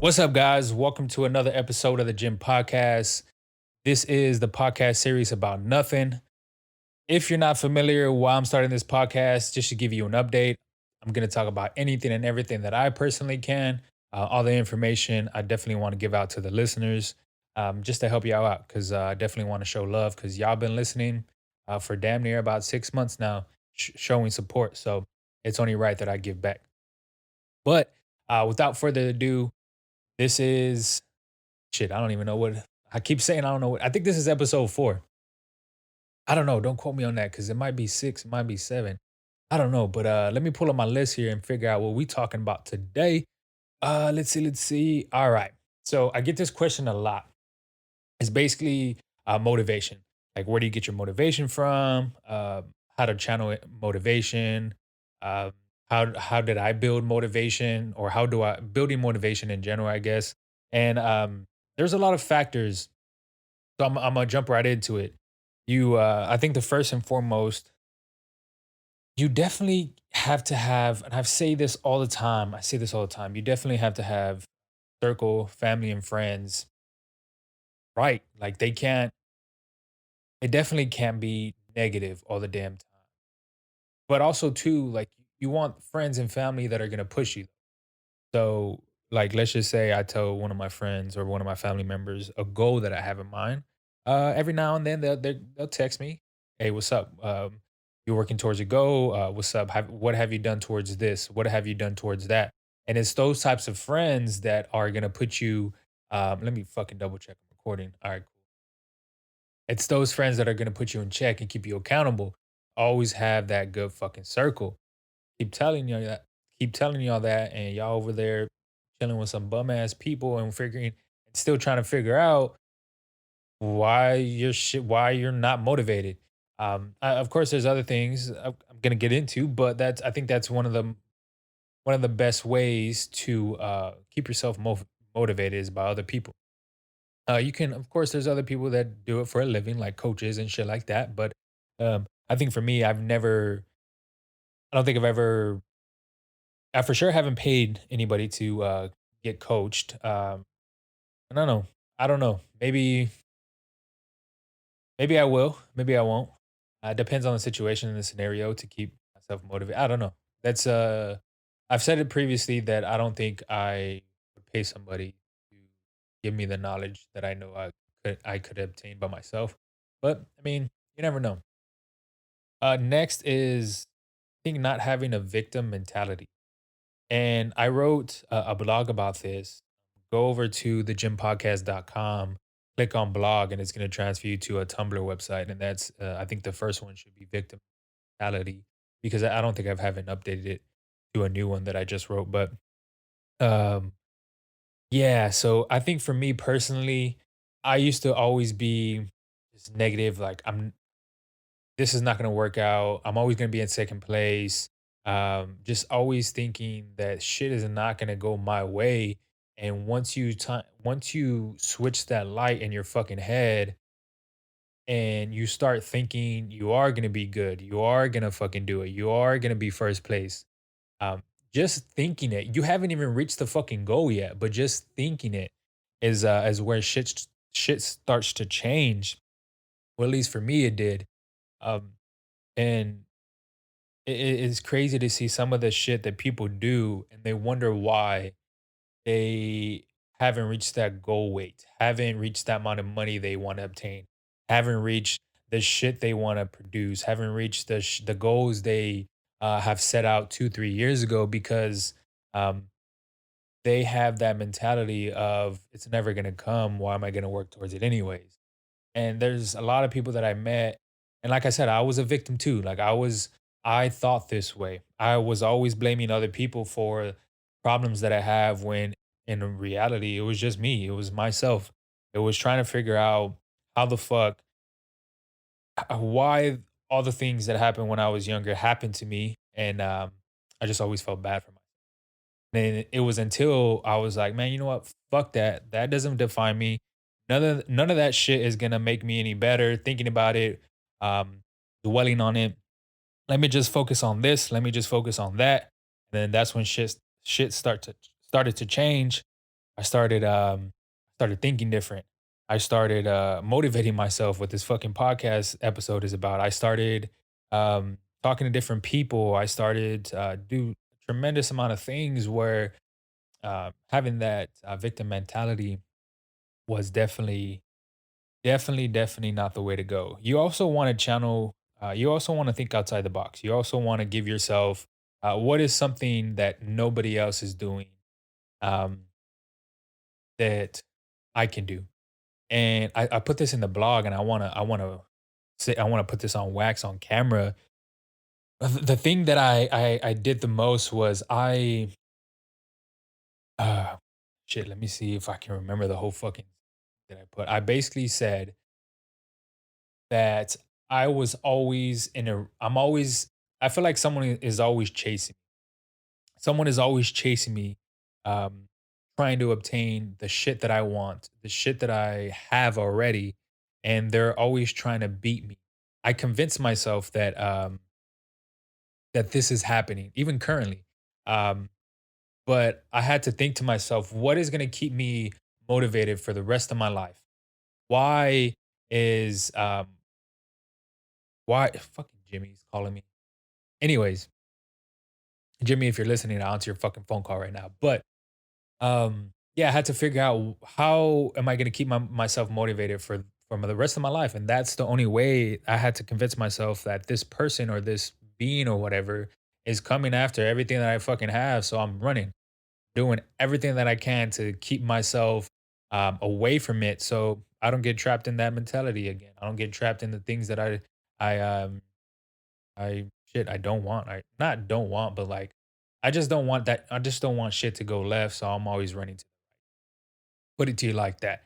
What's up, guys? Welcome to another episode of the Gym Podcast. This is the podcast series about nothing. If you're not familiar why I'm starting this podcast, just to give you an update, I'm going to talk about anything and everything that I personally can. All the information I definitely want to give out to the listeners, just to help you all out, because I definitely want to show love because y'all been listening for damn near about 6 months now, showing support. So it's only right that I give back. But without further ado, this is shit. I don't even know what I keep saying. I don't know what I think this is episode 4. I don't know. Don't quote me on that because it might be 6, it might be 7. I don't know. But let me pull up my list here and figure out what we talking about today. Let's see. All right. So I get this question a lot. It's basically motivation. Like, where do you get your motivation from? How to channel motivation? Uh, how did I build motivation, or how do I building motivation in general? I guess. And there's a lot of factors, so I'm gonna jump right into it. I think the first and foremost, you definitely have to have, and I say this all the time. I say this all the time. You definitely have to have circle, family, and friends. Right? Like they can't. It definitely can't be negative all the damn time. But also too, like you want friends and family that are gonna push you. So, like, let's just say I tell one of my friends or one of my family members a goal that I have in mind. Every now and then they'll text me, "Hey, what's up? You're working towards a goal. What's up? What have you done towards this? What have you done towards that?" And it's those types of friends that are gonna put you. Let me fucking double check. I'm recording. All right, cool. It's those friends that are gonna put you in check and keep you accountable. Always have that good fucking circle. Keep telling you that. Keep telling y'all that, and y'all over there chilling with some bum ass people and figuring and still trying to figure out why you're not motivated. Of course, there's other things I'm gonna get into, but I think that's one of the best ways to keep yourself motivated is by other people. You can, of course, there's other people that do it for a living, like coaches and shit like that. But I think for me, I don't think I for sure haven't paid anybody to get coached. I don't know. I don't know. Maybe I will. Maybe I won't. Depends on the situation and the scenario to keep myself motivated. I don't know. That's I've said it previously that I don't think I would pay somebody to give me the knowledge that I know I could obtain by myself. But I mean, you never know. Next is, I think, not having a victim mentality. And I wrote a blog about this. Go over to thegympodcast.com, click on blog, and it's going to transfer you to a Tumblr website. And that's, I think the first one should be victim mentality, because I don't think haven't updated it to a new one that I just wrote. But um, yeah, so I think for me personally, I used to always be just negative. Like, this is not going to work out. I'm always going to be in second place. Just always thinking that shit is not going to go my way. And once you switch that light in your fucking head and you start thinking you are going to be good, you are going to fucking do it, you are going to be first place. Um, just thinking it, you haven't even reached the fucking goal yet, but just thinking it is where shit starts to change. Well, at least for me, it did. Um, and it's crazy to see some of the shit that people do, and they wonder why they haven't reached that goal weight, haven't reached that amount of money they want to obtain, haven't reached the shit they want to produce, haven't reached the goals they have set out 2 3 years ago, because um, they have that mentality of it's never going to come. Why am I going to work towards it anyways? And there's a lot of people that I met, and like I said, I was a victim too. I thought this way. I was always blaming other people for problems that I have, when in reality it was just me. It was myself. It was trying to figure out how the fuck why all the things that happened when I was younger happened to me, and I just always felt bad for myself. And it was until I was like, man, you know what? Fuck that. That doesn't define me. None of that shit is gonna make me any better. Thinking about it, um, dwelling on it. Let me just focus on this. Let me just focus on that. And then that's when shit started to change. I started thinking different. I started motivating myself. What this fucking podcast episode is about. I started talking to different people. I started do a tremendous amount of things where having that victim mentality was definitely not the way to go. You also want to channel. You also want to think outside the box. You also want to give yourself what is something that nobody else is doing, um, that I can do. And I put this in the blog, and I wanna put this on wax on camera. The thing that I did the most was uh shit. Let me see if I can remember the whole fucking that I put. I basically said that I was always in a. I'm always. I feel like someone is always chasing. Someone is always chasing me, um, trying to obtain the shit that I want, the shit that I have already, and they're always trying to beat me. I convince myself that this is happening, even currently. Um, but I had to think to myself, what is going to keep me motivated for the rest of my life? Why is why fucking Jimmy's calling me? Anyways, Jimmy, if you're listening, I'll answer your fucking phone call right now. But yeah, I had to figure out how am I going to keep myself motivated for the rest of my life, and that's the only way. I had to convince myself that this person or this being or whatever is coming after everything that I fucking have. So I'm running, doing everything that I can to keep myself away from it, so I don't get trapped in that mentality again. I don't get trapped in the things that I I don't want. I not don't want, but like I just don't want that. I just don't want shit to go left. So I'm always running to put it to you like that.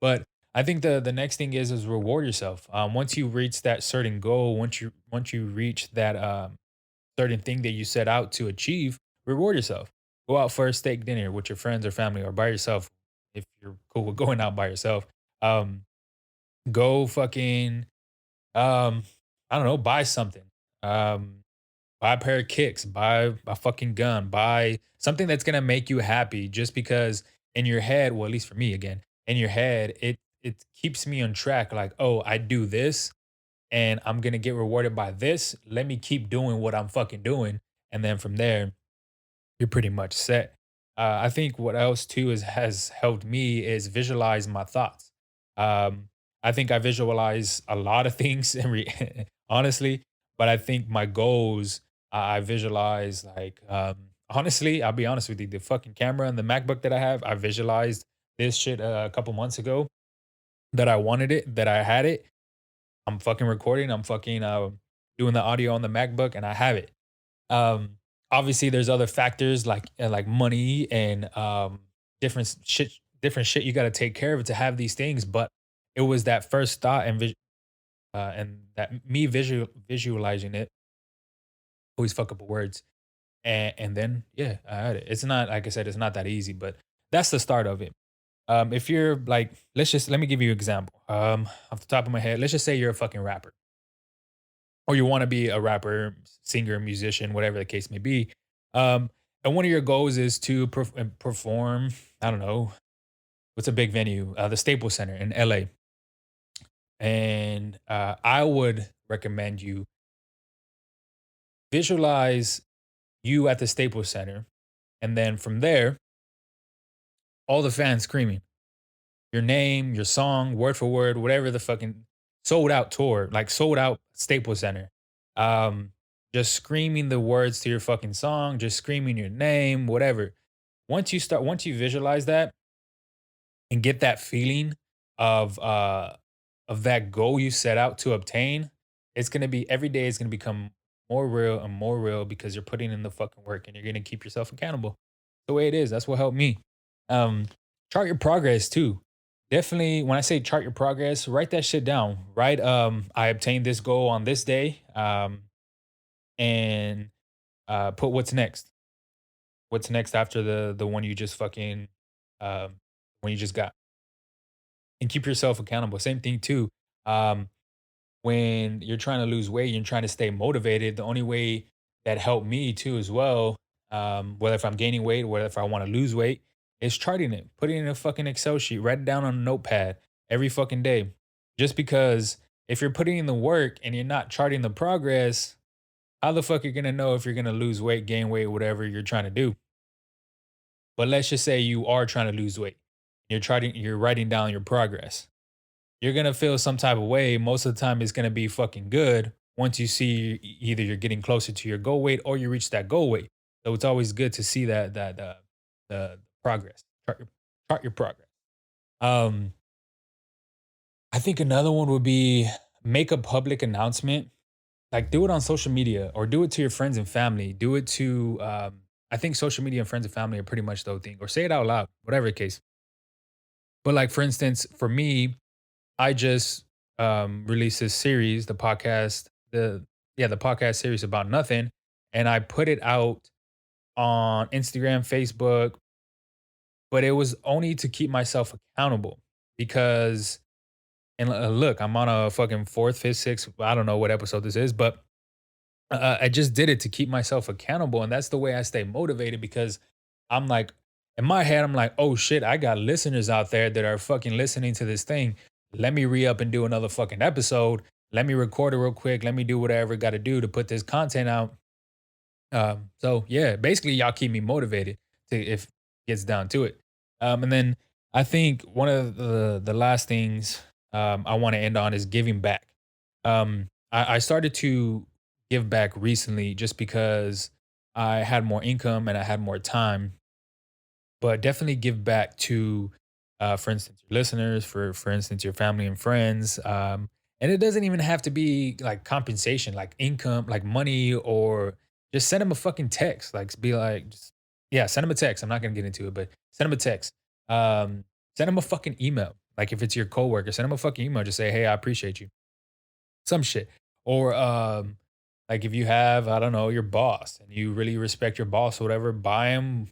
But I think the next thing is reward yourself. Once you reach that certain goal, once you reach that certain thing that you set out to achieve, reward yourself. Go out for a steak dinner with your friends or family or by yourself if you're cool with going out by yourself. Um, go fucking I don't know, buy something. Um, buy a pair of kicks, buy a fucking gun, buy something that's gonna make you happy just because in your head, well, at least for me again, in your head, it keeps me on track. Like, oh, I do this and I'm gonna get rewarded by this. Let me keep doing what I'm fucking doing. And then from there, you're pretty much set. I think what else too is has helped me is visualize my thoughts. I think I visualize a lot of things honestly, but I think my goals I visualize like honestly, I'll be honest with you, the fucking camera and the MacBook that I have, I visualized this shit a couple months ago that I wanted it, that I had it. I'm fucking recording, I'm fucking doing the audio on the MacBook and I have it. Um, Obviously, there's other factors like money and different shit you got to take care of to have these things. But it was that first thought and that me visualizing it. Always fuck up with words, and then yeah, I had it. It's not like I said, it's not that easy, but that's the start of it. If you're like, let me give you an example. Off the top of my head, let's just say you're a fucking rapper or you want to be a rapper, singer, musician, whatever the case may be. Um, and one of your goals is to perform. I don't know what's a big venue, the Staples Center in LA. And I would recommend you visualize you at the Staples Center, and then from there, all the fans screaming your name, your song, word for word, whatever the fucking sold out tour, like sold out Staples Center. Um, just screaming the words to your fucking song, just screaming your name, whatever. Once you visualize that and get that feeling of uh of that goal you set out to obtain, it's gonna be every day is gonna become more real and more real because you're putting in the fucking work and you're gonna keep yourself accountable. The way it is. That's what helped me. Um, chart your progress too. Definitely, when I say chart your progress, write that shit down. Write, I obtained this goal on this day, and put what's next. What's next after the one you just fucking um, one you just got, and keep yourself accountable. Same thing too. Um, when you're trying to lose weight, you're trying to stay motivated. The only way that helped me too as well, whether if I'm gaining weight, whether if I want to lose weight, is charting it, put it in a fucking Excel sheet, write it down on a notepad every fucking day. Just because if you're putting in the work and you're not charting the progress, how the fuck you're gonna know if you're gonna lose weight, gain weight, whatever you're trying to do? But let's just say you are trying to lose weight. You're writing down your progress. You're gonna feel some type of way. Most of the time, it's gonna be fucking good once you see either you're getting closer to your goal weight or you reach that goal weight. So it's always good to see the progress. Chart your progress. Um, I think another one would be make a public announcement. Like do it on social media or do it to your friends and family. Do it to I think social media and friends and family are pretty much the thing. Or say it out loud, whatever the case. But like for instance, for me, I just released this series, the podcast, the podcast series about nothing. And I put it out on Instagram, Facebook, but it was only to keep myself accountable because and look, I'm on a fucking fourth, fifth, sixth, I don't know what episode this is, but I just did it to keep myself accountable, and that's the way I stay motivated because I'm like, in my head, I'm like, oh shit, I got listeners out there that are fucking listening to this thing. Let me re up and do another fucking episode. Let me record it real quick. Let me do whatever I got to do to put this content out. So yeah, basically, y'all keep me motivated to if it gets down to it. And then I think one of the last things I want to end on is giving back. I started to give back recently just because I had more income and I had more time, but definitely give back to, for instance, your listeners, for instance, your family and friends. And it doesn't even have to be like compensation, like income, like money, or just send them a fucking text. Like be like, just, yeah, send them a text. I'm not gonna get into it, but send them a text. Um, Send them a fucking email. Like if it's your coworker, send them a fucking email. Just say, hey, I appreciate you. Some shit. Or like if you have, I don't know, your boss and you really respect your boss or whatever, buy him.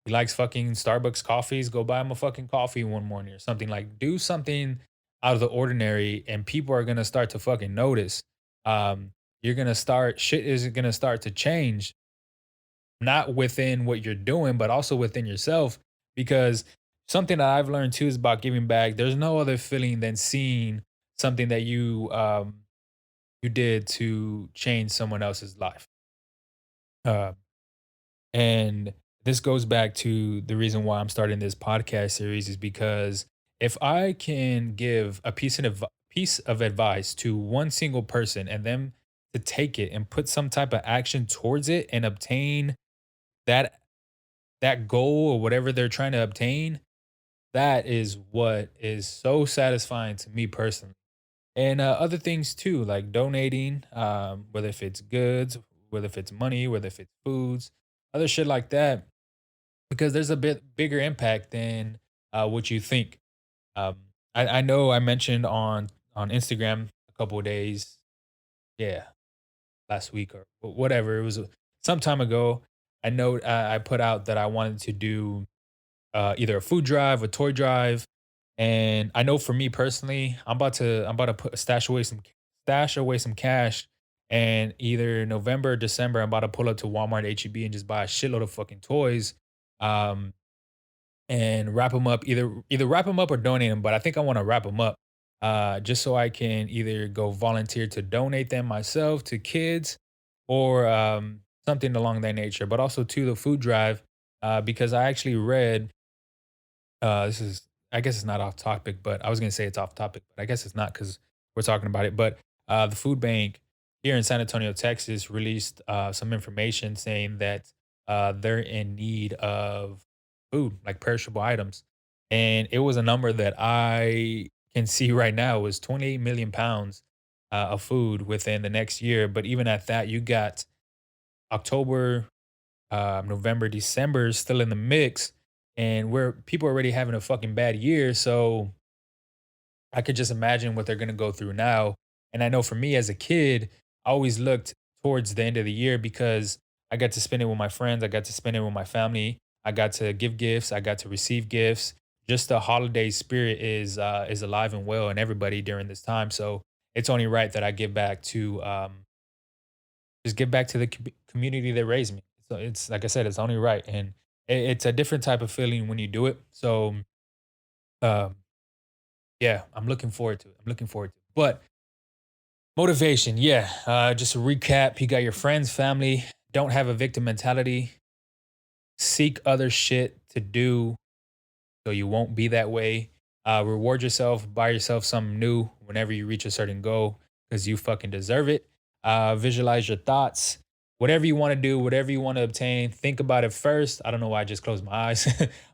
He likes fucking Starbucks coffees. Go buy him a fucking coffee one morning or something. Like do something out of the ordinary, and people are gonna start to fucking notice. You're gonna start shit is gonna start to change, not within what you're doing, but also within yourself. Because something that I've learned too is about giving back. There's no other feeling than seeing something that you did to change someone else's life. Uh, And this goes back to the reason why I'm starting this podcast series is because if I can give a piece of advice to one single person and them to take it and put some type of action towards it and obtain that that goal or whatever they're trying to obtain, that is what is so satisfying to me personally. And other things too, like donating, whether if it's goods, whether if it's money, whether if it's foods, other shit like that because there's a bit bigger impact than what you think. Um, I know I mentioned on Instagram a couple of days, yeah, last week or whatever it was, some time ago. I know I put out that I wanted to do either a food drive, a toy drive, and I know for me personally, I'm about to put stash away some cash. And either November or December, I'm about to pull up to Walmart, HEB, and just buy a shitload of fucking toys. Um, and wrap them up, either wrap them up or donate them, but I think I wanna wrap them up, just so I can either go volunteer to donate them myself to kids or, something along that nature, but also to the food drive, because I actually read this is I guess it's not off topic, but I was gonna say it's off topic, but I guess it's not because 'cause we're talking about it. But, the food bank here in San Antonio, Texas, released, some information saying that, they're in need of food, like perishable items, and it was a number that I can see right now was 28 million pounds, of food within the next year, but even at that, you got October, November, December is still in the mix, and where people are already having a fucking bad year. So I could just imagine what they're gonna go through now. And I know for me as a kid, I always looked towards the end of the year because I got to spend it with my friends, I got to spend it with my family, I got to give gifts, I got to receive gifts. Just the holiday spirit is alive and well in everybody during this time. So it's only right that I give back to just give back to the community that raised me. So it's like I said, it's only right. And It's a different type of feeling when you do it. So, um, yeah, I'm looking forward to it. I'm looking forward to it. But motivation, yeah. Just a recap: you got your friends, family. Don't have a victim mentality. Seek other shit to do so you won't be that way. Reward yourself, buy yourself something new whenever you reach a certain goal because you fucking deserve it. Visualize your thoughts, whatever you want to do, whatever you want to obtain. Think about it first. I don't know why I just closed my eyes,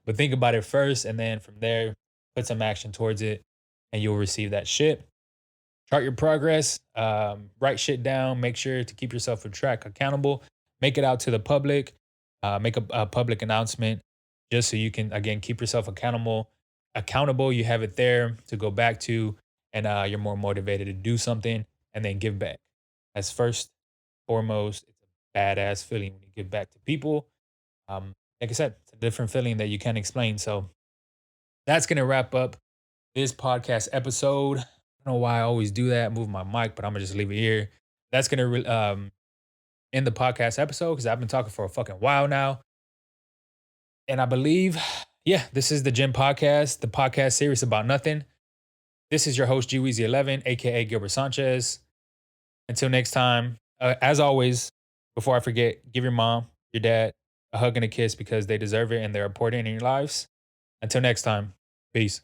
but think about it first, and then from there, put some action towards it, and you'll receive that shit. Chart your progress, write shit down, make sure to keep yourself on track, accountable, make it out to the public, make a public announcement just so you can again keep yourself accountable. You have it there to go back to, and you're more motivated to do something and then give back. As first, foremost, it's a badass feeling when you give back to people. Like I said, it's a different feeling that you can't explain. So that's gonna wrap up this podcast episode. I don't know why I always do that, move my mic, but I'm gonna just leave it here. That's gonna end the podcast episode because I've been talking for a fucking while now. And I believe, yeah, this is the Gym Podcast, the podcast series about nothing. This is your host, GWeezy11, aka Gilbert Sanchez. Until next time, as always, before I forget, give your mom, your dad a hug and a kiss because they deserve it and they're important in your lives. Until next time, peace.